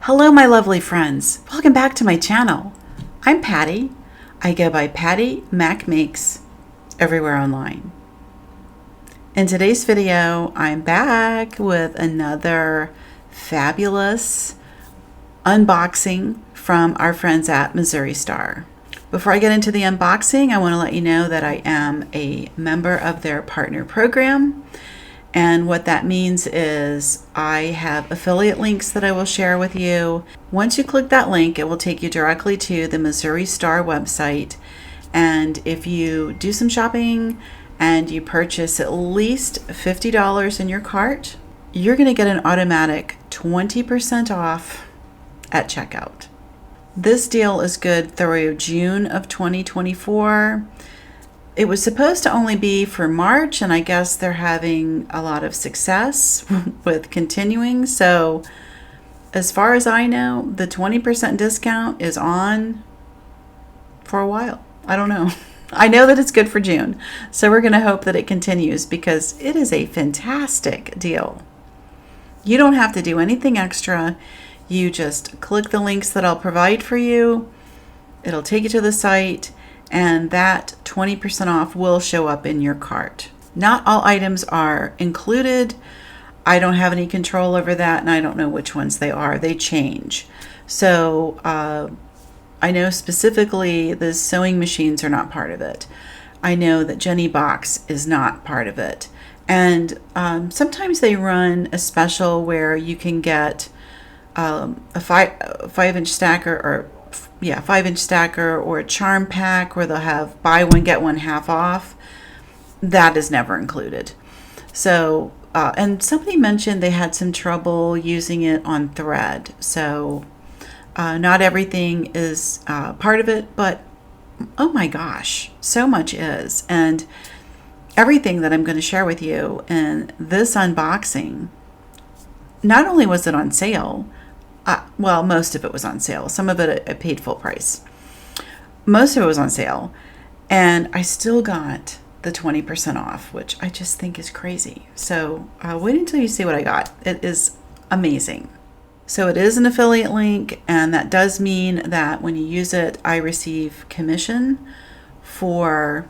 Hello, my lovely friends. Welcome back to my channel. I'm Patty. I go by Pattymac Makes everywhere online. In today's video, I'm back with another fabulous unboxing from our friends at Missouri Star. Before I get into the unboxing, I want to let you know that I am a member of their partner program. And what that means is I have affiliate links that I will share with you. Once you click that link, it will take you directly to the Missouri Star website. And if you do some shopping and you purchase at least $50 in your cart, you're going to get an automatic 20% off at checkout. This deal is good through June of 2024. It was supposed to only be for March, and I guess they're having a lot of success with continuing. So as far as I know, the 20% discount is on for a while. I don't know. I know that it's good for June. So we're going to hope that it continues because it is a fantastic deal. You don't have to do anything extra. You just click the links that I'll provide for you. It'll take you to the site, and that 20% off will show up in your cart. Not all items are included. I don't have any control over that, and I don't know which ones they are. They change. So I know specifically the sewing machines are not part of it. I know that Jenny Box is not part of it. And sometimes they run a special where you can get a 5-inch stacker or 5-inch stacker or a charm pack where they'll have buy one get one half off. That is never included. So and somebody mentioned they had some trouble using it on thread. So not everything is part of it, but oh my gosh, so much is. And everything that I'm going to share with you in this unboxing, not only was it on sale, well, most of it was on sale. Some of it I paid full price. Most of it was on sale. And I still got the 20% off, which I just think is crazy. So wait until you see what I got. It is amazing. So it is an affiliate link, and that does mean that when you use it, I receive commission for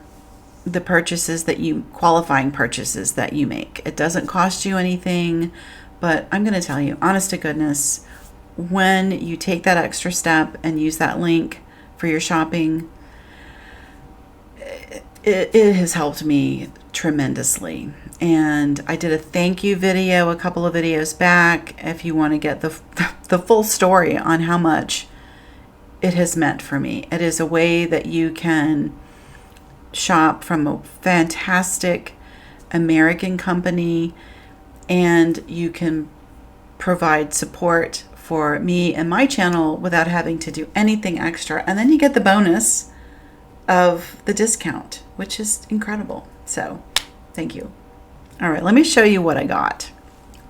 the purchases that qualifying purchases that you make. It doesn't cost you anything, but I'm going to tell you, honest to goodness, when you take that extra step and use that link for your shopping, it has helped me tremendously. And I did a thank you video a couple of videos back if you want to get the full story on how much it has meant for me. It is a way that you can shop from a fantastic American company, and you can provide support for me and my channel without having to do anything extra. And then you get the bonus of the discount, which is incredible. So thank you. All right, let me show you what I got.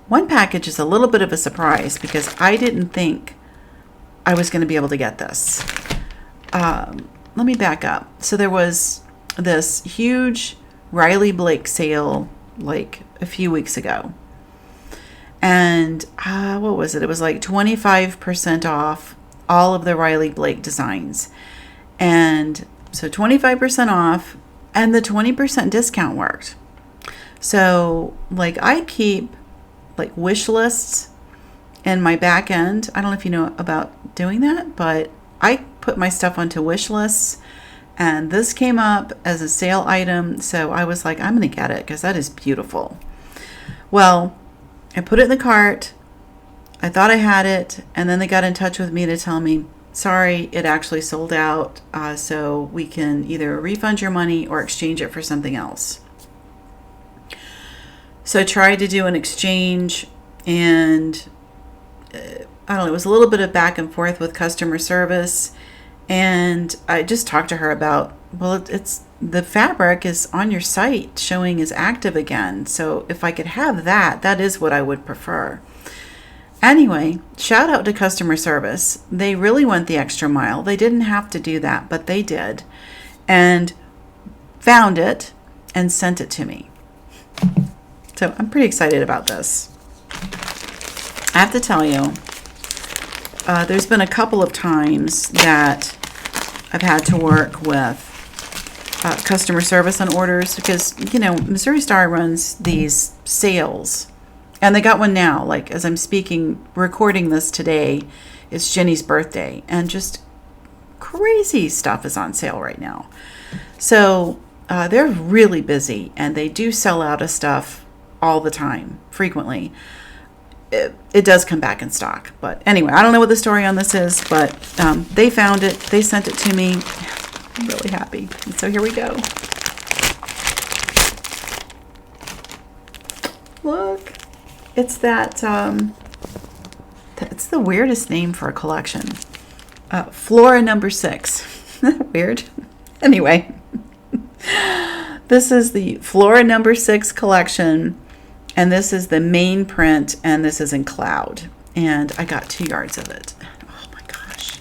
One package is a little bit of a surprise because I didn't think I was going to be able to get this. Let me back up. So there was this huge Riley Blake sale like a few weeks ago. And what was it? It was like 25% off all of the Riley Blake designs. And so 25% off, and the 20% discount worked. So like I keep like wish lists in my back end. I don't know if you know about doing that, but I put my stuff onto wish lists, and this came up as a sale item. So I was like, I'm going to get it because that is beautiful. Well, I put it in the cart. I thought I had it, and then they got in touch with me to tell me, sorry, it actually sold out, so we can either refund your money or exchange it for something else. So I tried to do an exchange, and I don't know, it was a little bit of back and forth with customer service, and I just talked to her about, well, it's the fabric is on your site showing as active again. So if I could have that, that is what I would prefer. Anyway, shout out to customer service. They really went the extra mile. They didn't have to do that, but they did, and found it and sent it to me. So I'm pretty excited about this. I have to tell you, there's been a couple of times that I've had to work with customer service on orders because, you know, Missouri Star runs these sales. And they got one now. Like, as I'm recording this today, it's Jenny's birthday. And just crazy stuff is on sale right now. So they're really busy. And they do sell out of stuff all the time, frequently. It does come back in stock. But anyway, I don't know what the story on this is. But they found it. They sent it to me. I'm really happy. And so here we go. Look. It's that, it's the weirdest name for a collection. Flora number 6. Isn't that weird? Anyway, this is the Flora number 6 collection, and this is the main print, and this is in cloud. And I got 2 yards of it. Oh my gosh.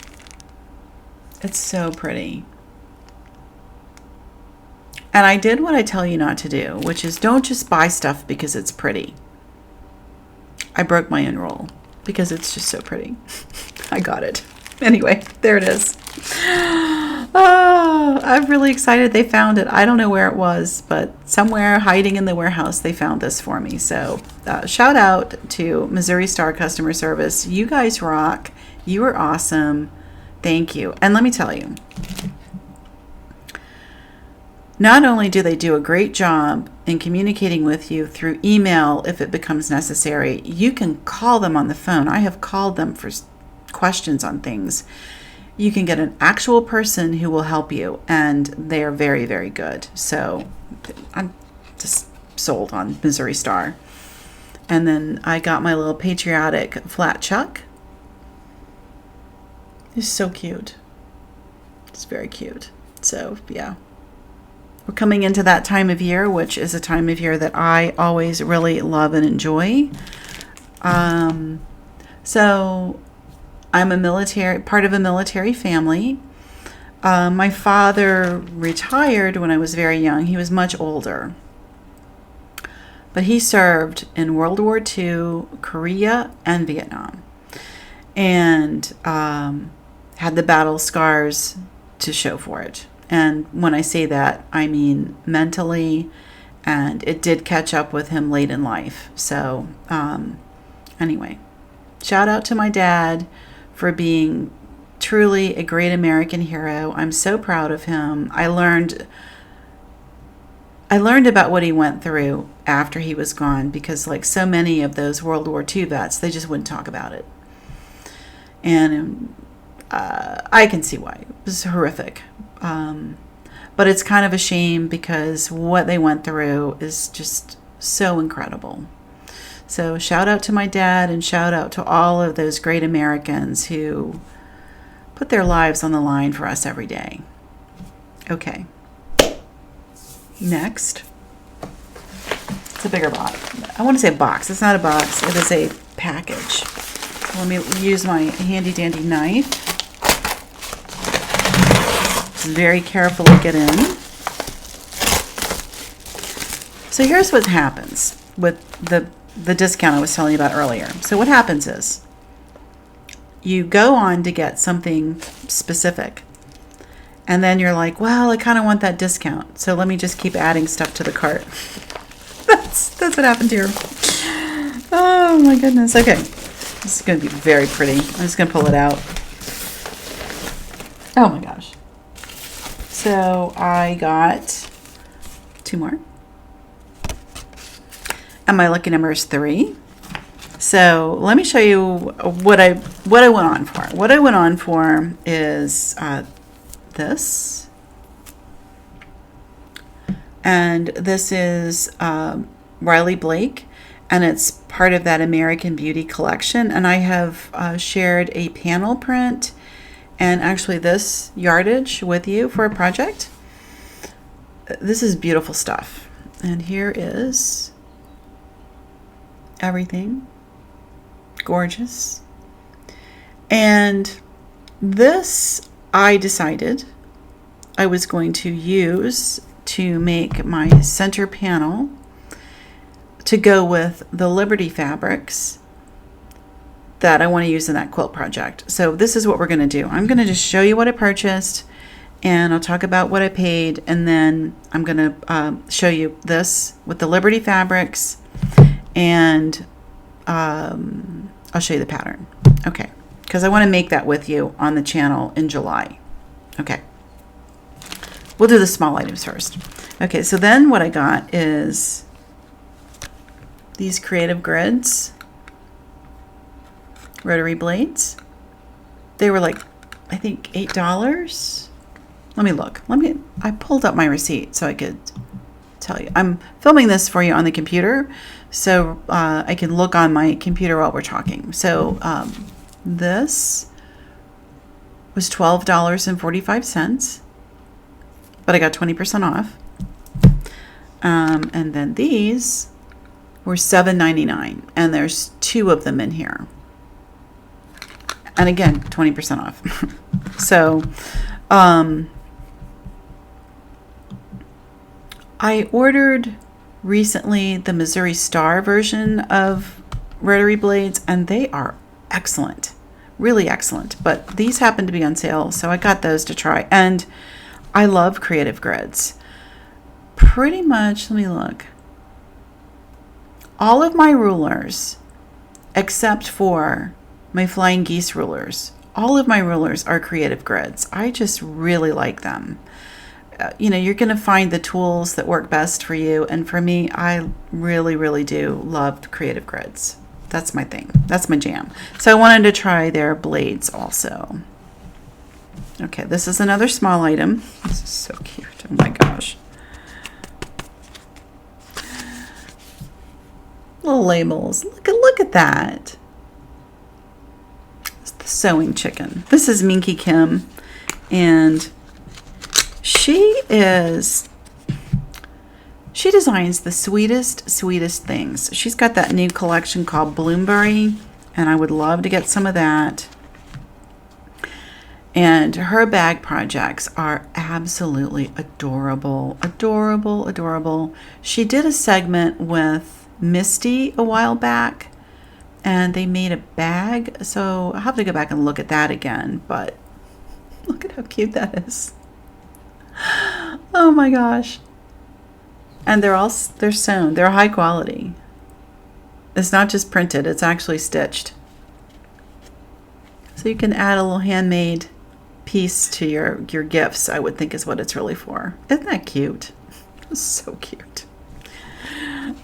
It's so pretty. And I did what I tell you not to do, which is don't just buy stuff because it's pretty. I broke my own rule because it's just so pretty. I got it. Anyway, there it is. Oh, I'm really excited they found it. I don't know where it was, but somewhere hiding in the warehouse, they found this for me. So shout out to Missouri Star Customer Service. You guys rock. You are awesome. Thank you. And let me tell you, not only do they do a great job in communicating with you through email if it becomes necessary, you can call them on the phone. I have called them for questions on things. You can get an actual person who will help you, and they are very, very good. So I'm just sold on Missouri Star. And then I got my little patriotic flat chuck. It's so cute. It's very cute. So, yeah. We're coming into that time of year, which is a time of year that I always really love and enjoy. So I'm part of a military family. My father retired when I was very young. He was much older. But he served in World War II, Korea, and Vietnam. And had the battle scars to show for it. And when I say that, I mean mentally, and it did catch up with him late in life. So anyway, shout out to my dad for being truly a great American hero. I'm so proud of him. I learned about what he went through after he was gone, because like so many of those World War II vets, they just wouldn't talk about it. And I can see why. It was horrific. But it's kind of a shame because what they went through is just so incredible. So shout out to my dad, and shout out to all of those great Americans who put their lives on the line for us every day. Okay. Next. It's a bigger box. I want to say box. It's not a box. It is a package. So let me use my handy dandy knife. Very carefully get in. So here's what happens with the discount I was telling you about earlier. So what happens is you go on to get something specific, and then you're like, well, I kind of want that discount, so let me just keep adding stuff to the cart. That's what happened here. Oh my goodness. Okay, this is going to be very pretty. I'm just going to pull it out. Oh my gosh. So I got 2 more. And my lucky number is 3. So let me show you what I went on for. What I went on for is this. And this is Riley Blake, and it's part of that American Beauty collection. And I have shared a panel print and actually this yardage with you for a project. This is beautiful stuff. And here is everything. Gorgeous. And this I decided I was going to use to make my center panel to go with the Liberty fabrics that I want to use in that quilt project. So this is what we're going to do. I'm going to just show you what I purchased, and I'll talk about what I paid, and then I'm going to show you this with the Liberty fabrics, and I'll show you the pattern. Okay, because I want to make that with you on the channel in July. Okay, we'll do the small items first. Okay, so then what I got is these creative grids, rotary blades. They were like, I think $8. Let me look. I pulled up my receipt so I could tell you. I'm filming this for you on the computer, so I can look on my computer while we're talking. So this was $12.45, but I got 20% off. And then these were $7.99, and there's 2 of them in here. And again, 20% off. So I ordered recently the Missouri Star version of rotary blades, and they are excellent, really excellent. But these happen to be on sale, so I got those to try. And I love creative grids. Pretty much, let me look. All of my rulers, except for my flying geese rulers, all of my rulers are creative grids. I just really like them. You know, you're going to find the tools that work best for you. And for me, I really, really do love creative grids. That's my thing. That's my jam. So I wanted to try their blades also. Okay, this is another small item. This is so cute. Oh my gosh. Little labels. Look at that. It's the sewing chicken. This is Minky Kim, and she designs the sweetest things. She's got that new collection called Bloomberry, and I would love to get some of that. And her bag projects are absolutely adorable, adorable, adorable. She did a segment with Misty a while back, and they made a bag, so I'll have to go back and look at that again. But look at how cute that is. Oh my gosh. And they're sewn. They're high quality. It's not just printed, it's actually stitched. So you can add a little handmade piece to your gifts, I would think is what it's really for. Isn't that cute? It's so cute.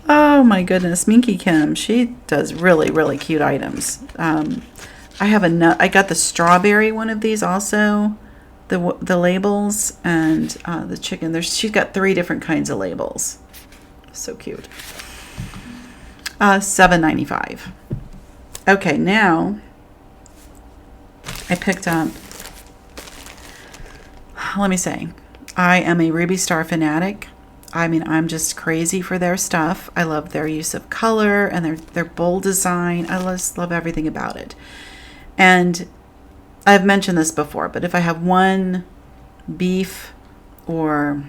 Oh my goodness, Minky Kim, she does really, really cute items. I got the strawberry one of these also, the labels, and the chicken. She's got 3 different kinds of labels. So cute. $7.95. Okay, now I picked up, let me say, I am a Ruby Star fanatic. I mean, I'm just crazy for their stuff. I love their use of color and their bold design. I just love everything about it. And I've mentioned this before, but if I have one beef or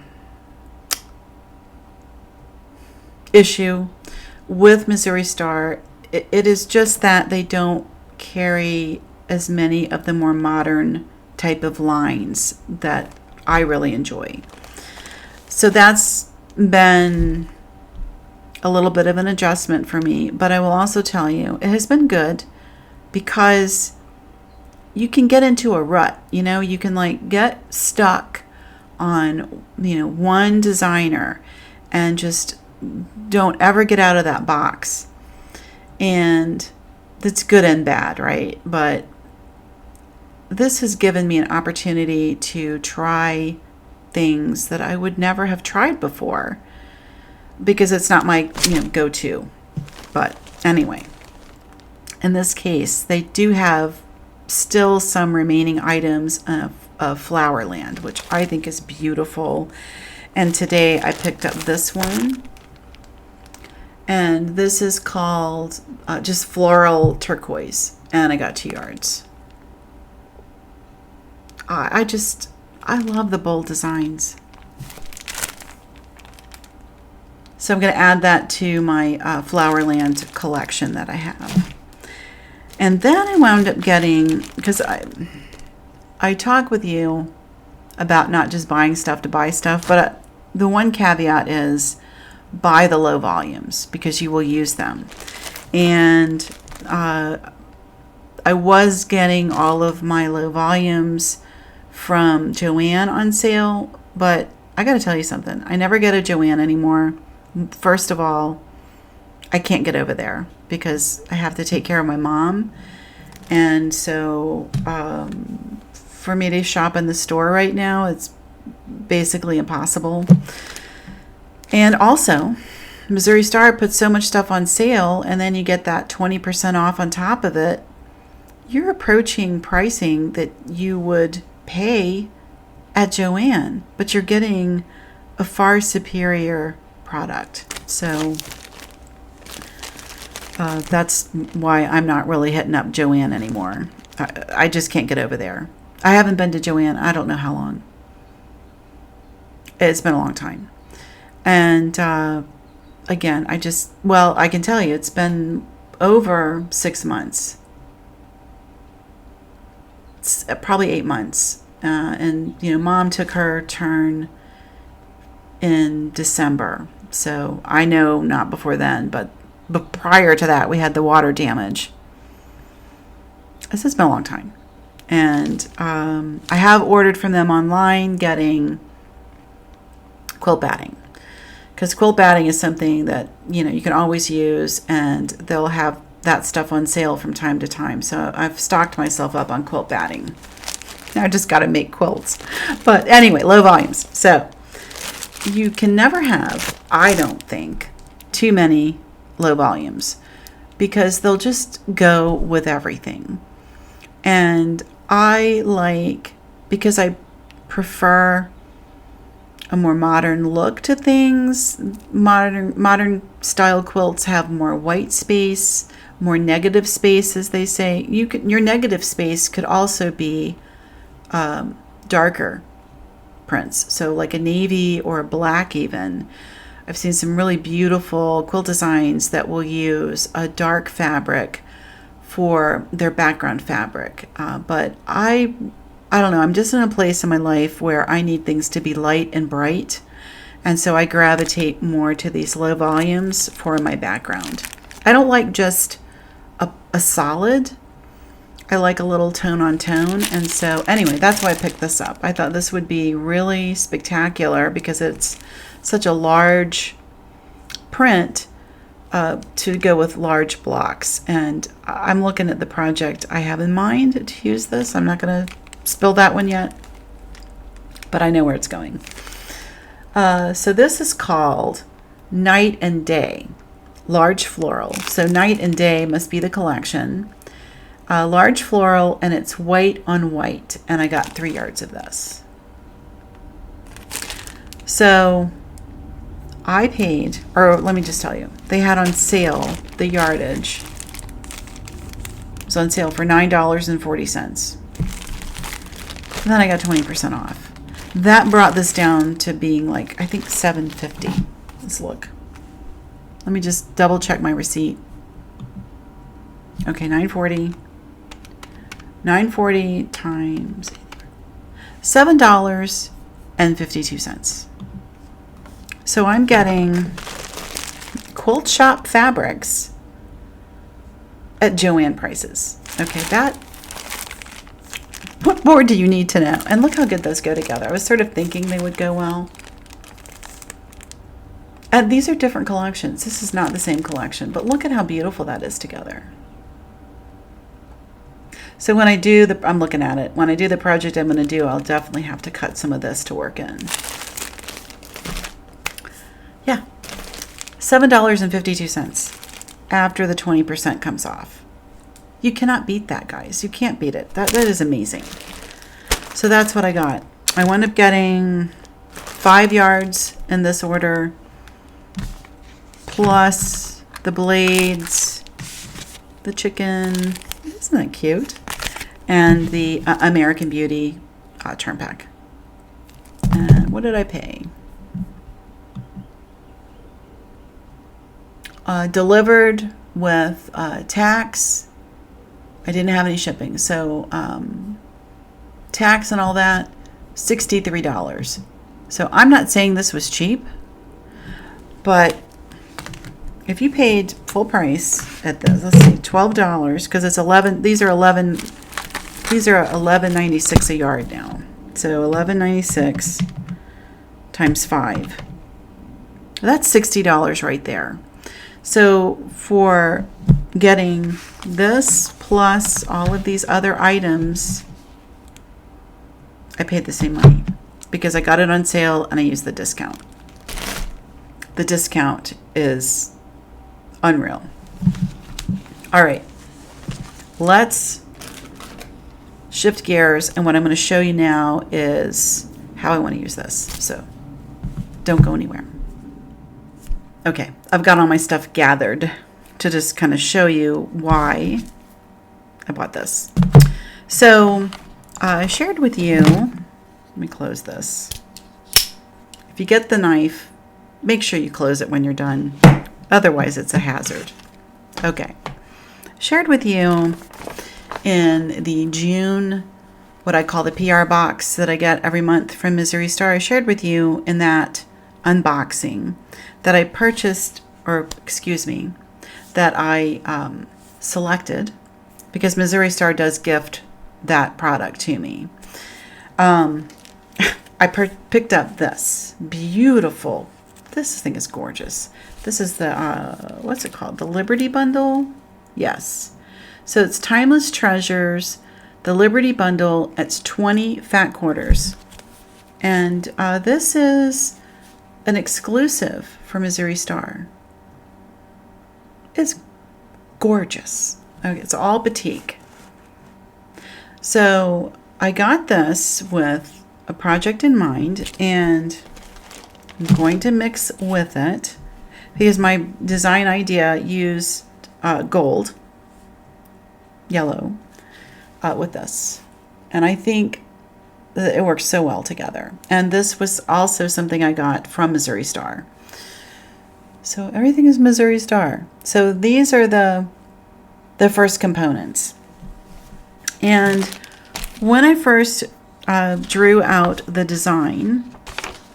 issue with Missouri Star, it is just that they don't carry as many of the more modern type of lines that I really enjoy. So that's been a little bit of an adjustment for me, but I will also tell you it has been good because you can get into a rut. You know, you can like get stuck on, you know, one designer and just don't ever get out of that box. And that's good and bad, right? But this has given me an opportunity to try things that I would never have tried before because it's not my, you know, go-to. But anyway, in this case, they do have still some remaining items of Flowerland, which I think is beautiful. And today I picked up this one, and this is called just floral turquoise, and I got 2 yards. I love the bold designs. So I'm going to add that to my Flowerland collection that I have. And then I wound up getting, because I talk with you about not just buying stuff to buy stuff, but the one caveat is buy the low volumes because you will use them. And I was getting all of my low volumes from Joann on sale, but I got to tell you something. I never get a Joann anymore. First of all, I can't get over there because I have to take care of my mom. And so for me to shop in the store right now, it's basically impossible. And also, Missouri Star puts so much stuff on sale, and then you get that 20% off on top of it. You're approaching pricing that you would pay at Joann, but you're getting a far superior product. So that's why I'm not really hitting up Joann anymore. I just can't get over there. I haven't been to Joann, I don't know how long. It's been a long time. And again, I can tell you it's been over 6 months. It's probably 8 months. And, Mom took her turn in December. So I know not before then, but prior to that, we had the water damage. This has been a long time. And I have ordered from them online getting quilt batting. Because quilt batting is something that, you can always use, and they'll have that stuff on sale from time to time. So I've stocked myself up on quilt batting. I just got to make quilts. But anyway, low volumes. So you can never have, I don't think, too many low volumes because they'll just go with everything. And because I prefer a more modern look to things. Modern style quilts have more white space, more negative space, as they say. Your negative space could also be darker prints, so like a navy or a black even. I've seen some really beautiful quilt designs that will use a dark fabric for their background fabric, but I don't know, I'm just in a place in my life where I need things to be light and bright, and so I gravitate more to these low volumes for my background. I don't like just a solid. I like a little tone on tone, and so anyway, that's why I picked this up. I thought this would be really spectacular because it's such a large print to go with large blocks, and I'm looking at the project I have in mind to use this. I'm not going to spill that one yet, but I know where it's going. So this is called Night and Day, large floral. So Night and Day must be the collection. Large floral, and it's white on white, and I got 3 yards of this. So I paid, or let me just tell you, they had on sale the yardage. It was on sale for $9.40. And then I got 20% off. That brought this down to being like, I think $7.50. Let's look. Let me just double check my receipt. Okay, $9.40. $9.40 times $7.52. So I'm getting quilt shop fabrics at Joann prices. Okay, what more do you need to know? And look how good those go together. I was sort of thinking they would go well. These are different collections. This is not the same collection, but look at how beautiful that is together. So when I do I'm looking at it. When I do the project I'm going to do, I'll definitely have to cut some of this to work in. Yeah, $7.52 after the 20% comes off. You cannot beat that, guys. You can't beat it. That is amazing. So that's what I got. I wound up getting 5 yards in this order, plus the blades, the chicken. Isn't that cute? And the American Beauty turn pack. And what did I pay? Delivered with tax I didn't have any shipping. So tax and all that, $63. So I'm not saying this was cheap, but if you paid full price at this, let's see, $12, because it's 11, these are 11.96 a yard now. So 11.96 times 5. That's $60 right there. So for getting this plus all of these other items, I paid the same money because I got it on sale and I used the discount. The discount is unreal. All right, let's shift gears, and what I'm going to show you now is how I want to use this. So don't go anywhere. Okay, I've got all my stuff gathered to just kind of show you why I bought this. So I shared with you, let me close this. If you get the knife, make sure you close it when you're done. Otherwise, it's a hazard. Okay, shared with you in the June, what I call the PR box that I get every month from Missouri Star. I shared with you in that unboxing that I purchased, or excuse me, that I selected, because Missouri Star does gift that product to me. I picked up this beautiful, this thing is gorgeous. This is the, what's it called? The Liberty Bundle? Yes. So it's Timeless Treasures, the Liberty Bundle. It's 20 fat quarters. And this is an exclusive for Missouri Star. It's gorgeous. Okay, it's all batik. So I got this with a project in mind, and I'm going to mix with it because my design idea used gold, yellow, with this. And I think that it works so well together. And this was also something I got from Missouri Star. So everything is Missouri Star. So these are the first components. And when I first drew out the design,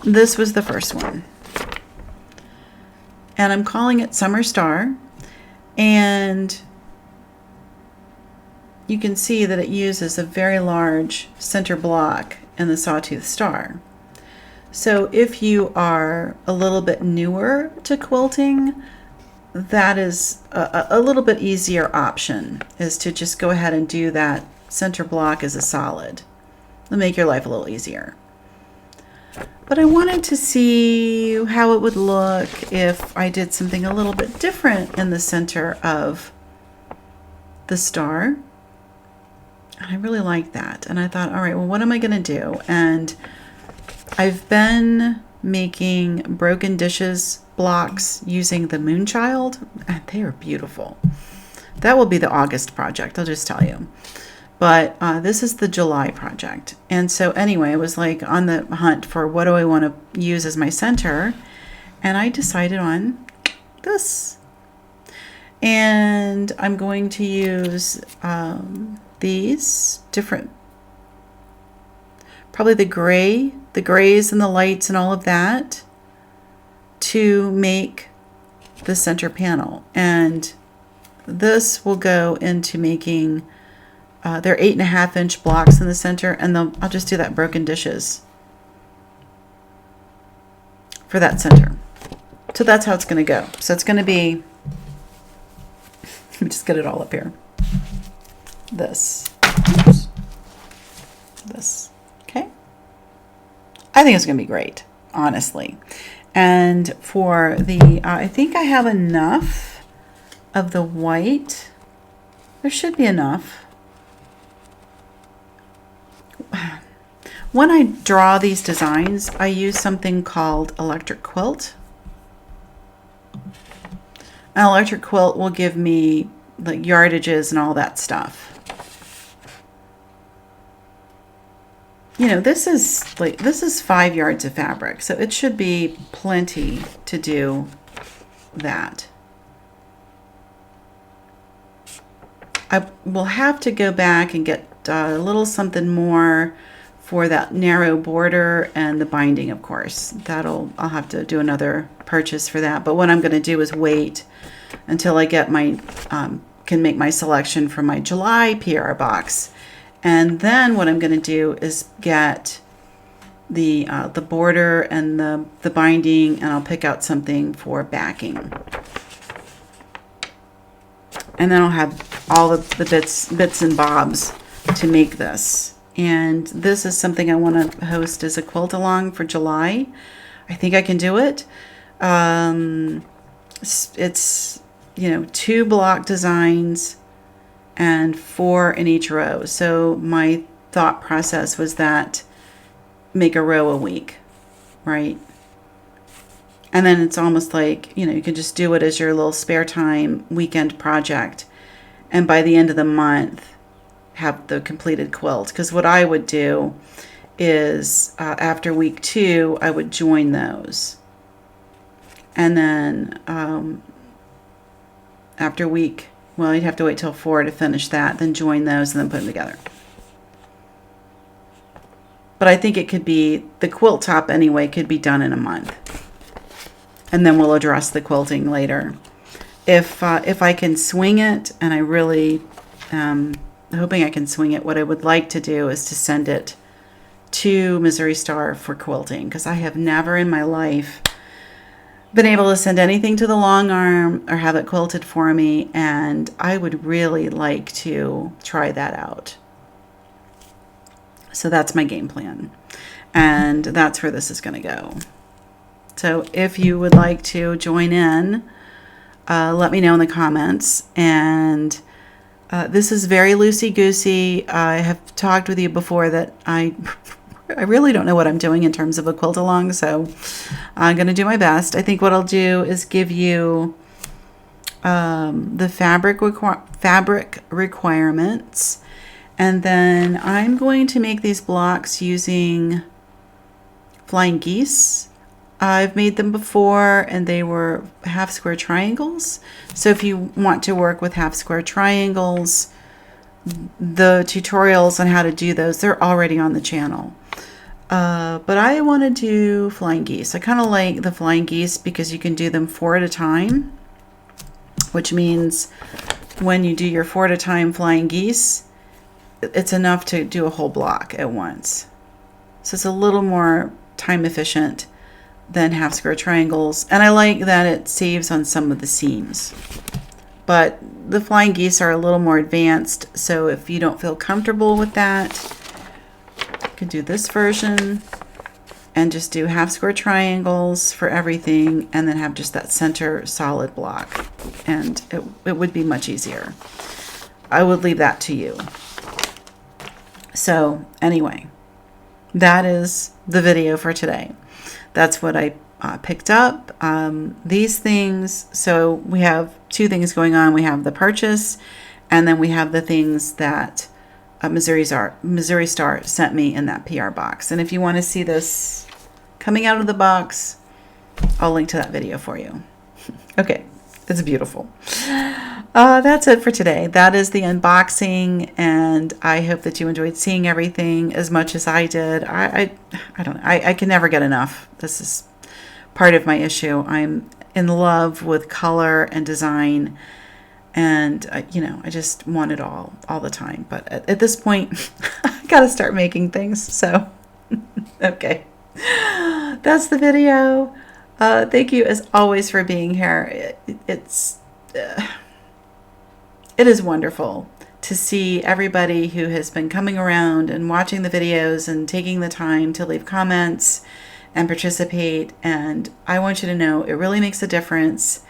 this was the first one. And I'm calling it Summer Star. And you can see that it uses a very large center block in the sawtooth star. So if you are a little bit newer to quilting, that is a little bit easier option, is to just go ahead and do that center block as a solid. It'll make your life a little easier. But I wanted to see how it would look if I did something a little bit different in the center of the star. And I really like that. And I thought, all right, well, what am I going to do? And I've been making broken dishes blocks using the Moonchild, and they are beautiful. That will be the August project, I'll just tell you. But this is the July project. And so anyway, I was like on the hunt for what do I want to use as my center. And I decided on this. And I'm going to use these different, probably the grays and the lights and all of that, to make the center panel. And this will go into making, they're 8.5-inch blocks in the center, and I'll just do that broken dishes for that center. So that's how it's going to go. So it's going to be, let me just get it all up here. This. Oops. This. Okay. I think it's going to be great, honestly. And for the, I think I have enough of the white. There should be enough. When I draw these designs, I use something called electric quilt. An electric quilt will give me like yardages and all that stuff. You know, this is 5 yards of fabric, so it should be plenty to do that. I will have to go back and get a little something more for that narrow border and the binding, of course. I'll have to do another purchase for that. But what I'm going to do is wait until I get my, can make my selection for my July PR box. And then what I'm going to do is get the border and the binding, and I'll pick out something for backing. And then I'll have all the bits and bobs to make this. And this is something I want to host as a quilt along for July. I think I can do it. It's 2 block designs and 4 in each row. So my thought process was that make a row a week, right? And then it's almost like, you can just do it as your little spare time weekend project. And by the end of the month, have the completed quilt. Because what I would do is after week 2, I would join those. And then after week, well, you'd have to wait till 4 to finish that, then join those and then put them together. But I think it could be, the quilt top anyway, could be done in a month. And then we'll address the quilting later. If I can swing it, and I really hoping I can swing it, what I would like to do is to send it to Missouri Star for quilting, because I have never in my life been able to send anything to the long arm or have it quilted for me, and I would really like to try that out. So that's my game plan, and that's where this is going to go. So if you would like to join in, let me know in the comments. And this is very loosey-goosey. I have talked with you before that I really don't know what I'm doing in terms of a quilt along, so I'm going to do my best. I think what I'll do is give you the fabric requirements, and then I'm going to make these blocks using flying geese. I've made them before, and they were half square triangles. So if you want to work with half square triangles, the tutorials on how to do those, they're already on the channel. But I want to do flying geese. I kind of like the flying geese because you can do them 4 at a time, which means when you do your 4 at a time flying geese, it's enough to do a whole block at once. So it's a little more time efficient than half square triangles, and I like that it saves on some of the seams. But the flying geese are a little more advanced, so if you don't feel comfortable with that, you can do this version and just do half square triangles for everything, and then have just that center solid block, and it would be much easier. I would leave that to you. So anyway, that is the video for today. That's what I picked up. These things, so we have 2 things going on. We have the purchase, and then we have the things that Missouri Star sent me in that PR box. And if you want to see this coming out of the box, I'll link to that video for you. Okay, it's beautiful. That's it for today. That is the unboxing, and I hope that you enjoyed seeing everything as much as I did. I don't know. I can never get enough. This is part of my issue. I'm in love with color and design, and I just want it all the time. But at this point, I got to start making things. So, okay, that's the video. Thank you as always for being here. It is wonderful to see everybody who has been coming around and watching the videos and taking the time to leave comments and participate. And I want you to know it really makes a difference.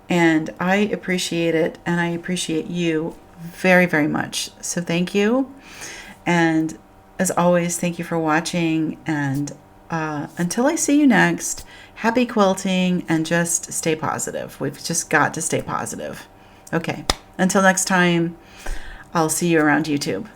And I appreciate it. And I appreciate you very, very much. So thank you. And as always, thank you for watching. And until I see you next, happy quilting, and just stay positive. We've just got to stay positive. Okay. Until next time, I'll see you around YouTube.